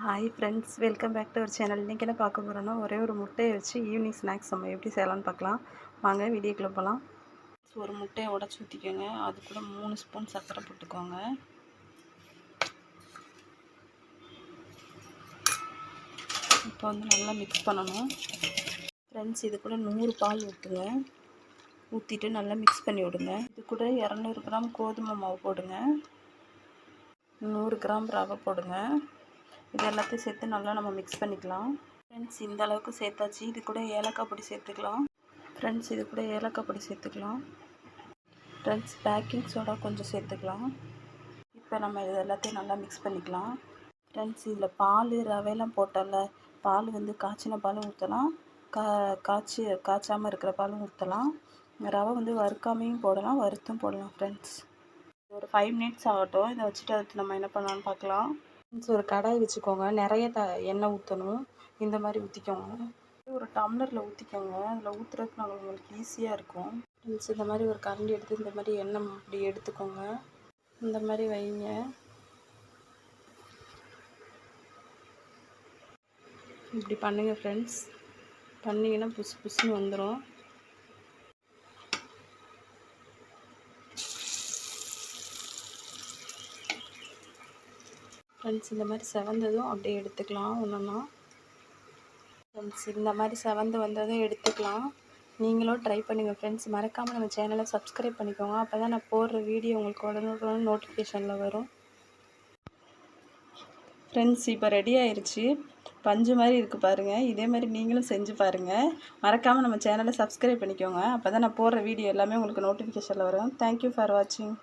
Hi friends, welcome back to our channel. இன்றைக்கி என்ன பார்க்க போகிறோன்னா, ஒரே ஒரு முட்டையை வச்சு ஈவினிங் ஸ்நாக்ஸ் நம்ம எப்படி செய்யலாம்னு பார்க்கலாம். வாங்க வீடியோக்குள்ளே போகலாம். ஒரு முட்டையை உடச்சி ஊற்றிக்கோங்க. அது கூட 3 ஸ்பூன் சர்க்கரை போட்டுக்கோங்க. இப்போ நல்லா மிக்ஸ் பண்ணணும். ஃப்ரெண்ட்ஸ், இது கூட 100 பால் ஊற்றுங்க. ஊற்றிட்டு நல்லா மிக்ஸ் பண்ணி விடுங்க. இது கூட 200 கிராம் கோதுமை மாவு போடுங்க. 100 கிராம் ரவை போடுங்க. இது எல்லாத்தையும் சேர்த்து நல்லா நம்ம மிக்ஸ் பண்ணிக்கலாம். ஃப்ரெண்ட்ஸ், இந்த அளவுக்கு சேர்த்தாச்சு. இது கூட ஏலக்காய் பொடி சேர்த்துக்கலாம். ஃப்ரெண்ட்ஸ், பேக்கிங் சோடா கொஞ்சம் சேர்த்துக்கலாம். இப்போ நம்ம இது எல்லாத்தையும் நல்லா மிக்ஸ் பண்ணிக்கலாம். ஃப்ரெண்ட்ஸ், இதில் பால் ரவையெல்லாம் போட்டல, பால் காய்ச்சின பாலும் ஊற்றலாம், காய்ச்சாமல் இருக்கிற பாலும் ஊற்றலாம். ரவை வறுக்காமையும் போடலாம், வறுத்தும் போடலாம். ஃப்ரெண்ட்ஸ், ஒரு 5 மினிட்ஸ் ஆகட்டும். இதை வச்சுட்டு அதுக்கு நம்ம என்ன பண்ணலான்னு பார்க்கலாம். ஒரு கடாய் வச்சுக்கோங்க. நிறைய எண்ணெய் ஊற்றணும். இந்த மாதிரி ஊற்றிக்கோங்க. ஒரு டம்ளரில் ஊற்றிக்கோங்க. அதில் ஊற்றுறதுக்கு உங்களுக்கு ஈஸியாக இருக்கும். இந்த மாதிரி ஒரு கரண்டி எடுத்து இந்த மாதிரி எண்ணெய் இப்படி எடுத்துக்கோங்க. இந்த மாதிரி வைங்க. இப்படி பண்ணுங்க ஃப்ரெண்ட்ஸ். பண்ணிங்கன்னா புசு புசுன்னு வந்துடும். ஃப்ரெண்ட்ஸ், இந்த மாதிரி செவந்ததும் அப்படியே எடுத்துக்கலாம். ஒன்றுன்னா ஃப்ரெண்ட்ஸ், இந்த மாதிரி செவந்து வந்ததும் எடுத்துக்கலாம். நீங்களும் ட்ரை பண்ணுங்கள் ஃப்ரெண்ட்ஸ். மறக்காமல் நம்ம சேனலை சப்ஸ்கிரைப் பண்ணிக்கோங்க. அப்போ தான் நான் போடுற வீடியோ உங்களுக்கு உடனுக்குடன் நோட்டிஃபிகேஷனில் வரும். ஃப்ரெண்ட்ஸ், இப்போ ரெடி ஆயிடுச்சு. பஞ்சு மாதிரி இருக்குது பாருங்கள். இதே மாதிரி நீங்களும் செஞ்சு பாருங்கள். மறக்காமல் நம்ம சேனலை சப்ஸ்கிரைப் பண்ணிக்கோங்க. அப்போ தான் நான் போடுற வீடியோ எல்லாமே உங்களுக்கு நோட்டிஃபிகேஷனில் வரும். தேங்க்யூ ஃபார் வாட்சிங்.